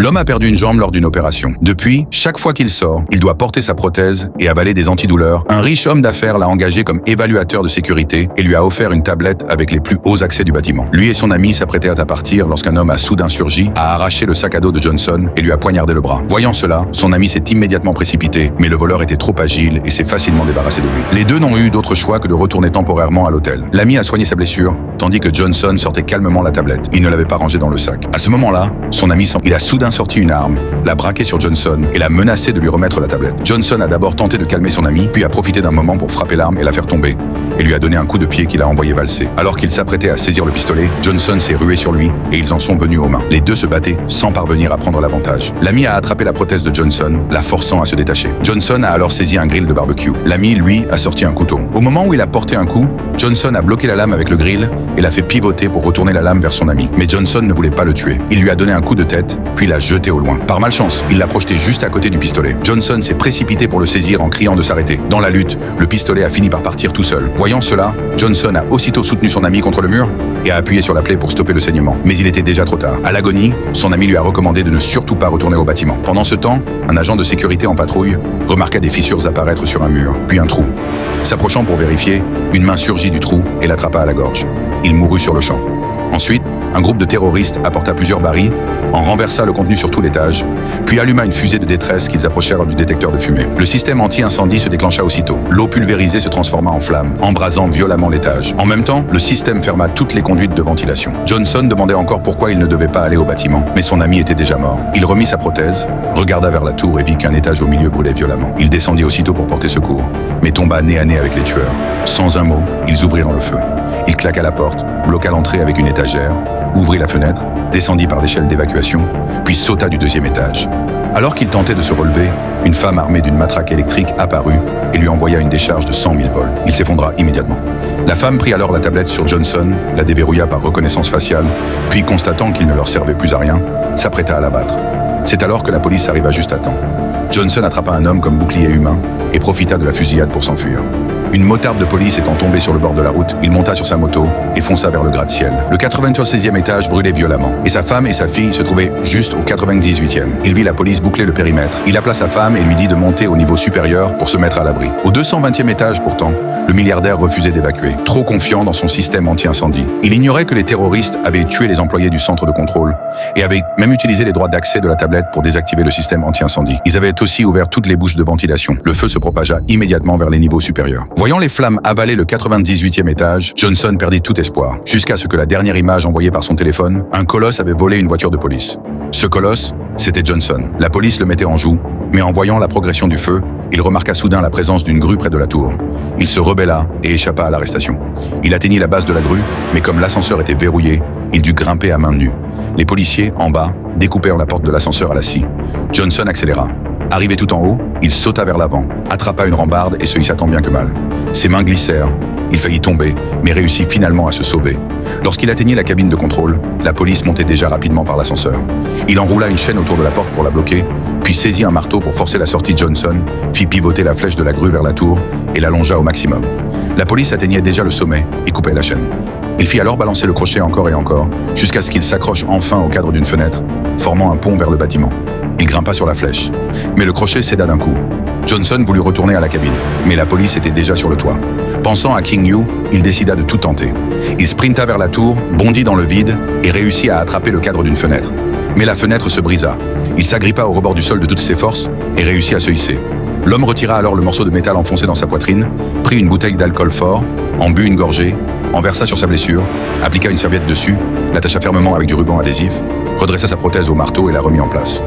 L'homme a perdu une jambe lors d'une opération. Depuis, chaque fois qu'il sort, il doit porter sa prothèse et avaler des antidouleurs. Un riche homme d'affaires l'a engagé comme évaluateur de sécurité et lui a offert une tablette avec les plus hauts accès du bâtiment. Lui et son ami s'apprêtaient à partir lorsqu'un homme a soudain surgi, a arraché le sac à dos de Johnson et lui a poignardé le bras. Voyant cela, son ami s'est immédiatement précipité, mais le voleur était trop agile et s'est facilement débarrassé de lui. Les deux n'ont eu d'autre choix que de retourner temporairement à l'hôtel. L'ami a soigné sa blessure, tandis que Johnson sortait calmement la tablette. Il ne l'avait pas rangée dans le sac. À ce moment-là, son ami il a soudain sorti une arme, l'a braqué sur Johnson et l'a menacé de lui remettre la tablette. Johnson a d'abord tenté de calmer son ami, puis a profité d'un moment pour frapper l'arme et la faire tomber, et lui a donné un coup de pied qui l'a envoyé valser. Alors qu'il s'apprêtait à saisir le pistolet, Johnson s'est rué sur lui et ils en sont venus aux mains. Les deux se battaient sans parvenir à prendre l'avantage. L'ami a attrapé la prothèse de Johnson, la forçant à se détacher. Johnson a alors saisi un grill de barbecue. L'ami, lui, a sorti un couteau. Au moment où il a porté un coup, Johnson a bloqué la lame avec le grill et l'a fait pivoter pour retourner la lame vers son ami. Mais Johnson ne voulait pas le tuer. Il lui a donné un coup de tête, puis l'a jeté au loin. Par malchance, il l'a projeté juste à côté du pistolet. Johnson s'est précipité pour le saisir en criant de s'arrêter. Dans la lutte, le pistolet a fini par partir tout seul. Voyant cela, Johnson a aussitôt soutenu son ami contre le mur et a appuyé sur la plaie pour stopper le saignement. Mais il était déjà trop tard. À l'agonie, son ami lui a recommandé de ne surtout pas retourner au bâtiment. Pendant ce temps, un agent de sécurité en patrouille remarqua des fissures apparaître sur un mur, puis un trou. S'approchant pour vérifier, une main surgit du trou et l'attrapa à la gorge. Il mourut sur le champ. Ensuite, un groupe de terroristes apporta plusieurs barils, en renversa le contenu sur tout l'étage, puis alluma une fusée de détresse qu'ils approchèrent du détecteur de fumée. Le système anti-incendie se déclencha aussitôt. L'eau pulvérisée se transforma en flamme, embrasant violemment l'étage. En même temps, le système ferma toutes les conduites de ventilation. Johnson demandait encore pourquoi il ne devait pas aller au bâtiment, mais son ami était déjà mort. Il remit sa prothèse, regarda vers la tour et vit qu'un étage au milieu brûlait violemment. Il descendit aussitôt pour porter secours, mais tomba nez à nez avec les tueurs. Sans un mot, ils ouvrirent le feu. Il claqua la porte, bloqua l'entrée avec une étagère, ouvrit la fenêtre, descendit par l'échelle d'évacuation, puis sauta du deuxième étage. Alors qu'il tentait de se relever, une femme armée d'une matraque électrique apparut et lui envoya une décharge de 100 000 volts. Il s'effondra immédiatement. La femme prit alors la tablette sur Johnson, la déverrouilla par reconnaissance faciale, puis constatant qu'il ne leur servait plus à rien, s'apprêta à l'abattre. C'est alors que la police arriva juste à temps. Johnson attrapa un homme comme bouclier humain et profita de la fusillade pour s'enfuir. Une motarde de police étant tombée sur le bord de la route, il monta sur sa moto et fonça vers le gratte-ciel. Le 96e étage brûlait violemment et sa femme et sa fille se trouvaient juste au 98e. Il vit la police boucler le périmètre. Il appela sa femme et lui dit de monter au niveau supérieur pour se mettre à l'abri. Au 220e étage pourtant, le milliardaire refusait d'évacuer, trop confiant dans son système anti-incendie. Il ignorait que les terroristes avaient tué les employés du centre de contrôle et avaient même utilisé les droits d'accès de la tablette pour désactiver le système anti-incendie. Ils avaient aussi ouvert toutes les bouches de ventilation. Le feu se propagea immédiatement vers les niveaux supérieurs. Voyant les flammes avaler le 98e étage, Johnson perdit tout espoir, jusqu'à ce que la dernière image envoyée par son téléphone, un colosse avait volé une voiture de police. Ce colosse, c'était Johnson. La police le mettait en joue, mais en voyant la progression du feu, il remarqua soudain la présence d'une grue près de la tour. Il se rebella et échappa à l'arrestation. Il atteignit la base de la grue, mais comme l'ascenseur était verrouillé, il dut grimper à main nue. Les policiers, en bas, découpèrent la porte de l'ascenseur à la scie. Johnson accéléra. Arrivé tout en haut, il sauta vers l'avant, attrapa une rambarde et se hissa tant bien que mal. Ses mains glissèrent, il faillit tomber, mais réussit finalement à se sauver. Lorsqu'il atteignit la cabine de contrôle, la police montait déjà rapidement par l'ascenseur. Il enroula une chaîne autour de la porte pour la bloquer, puis saisit un marteau pour forcer la sortie de Johnson, fit pivoter la flèche de la grue vers la tour et l'allongea au maximum. La police atteignait déjà le sommet et coupait la chaîne. Il fit alors balancer le crochet encore et encore, jusqu'à ce qu'il s'accroche enfin au cadre d'une fenêtre, formant un pont vers le bâtiment. Il grimpa sur la flèche, mais le crochet céda d'un coup. Johnson voulut retourner à la cabine, mais la police était déjà sur le toit. Pensant à King Yu, il décida de tout tenter. Il sprinta vers la tour, bondit dans le vide et réussit à attraper le cadre d'une fenêtre. Mais la fenêtre se brisa. Il s'agrippa au rebord du sol de toutes ses forces et réussit à se hisser. L'homme retira alors le morceau de métal enfoncé dans sa poitrine, prit une bouteille d'alcool fort, en but une gorgée, en versa sur sa blessure, appliqua une serviette dessus, l'attacha fermement avec du ruban adhésif, redressa sa prothèse au marteau et la remit en place.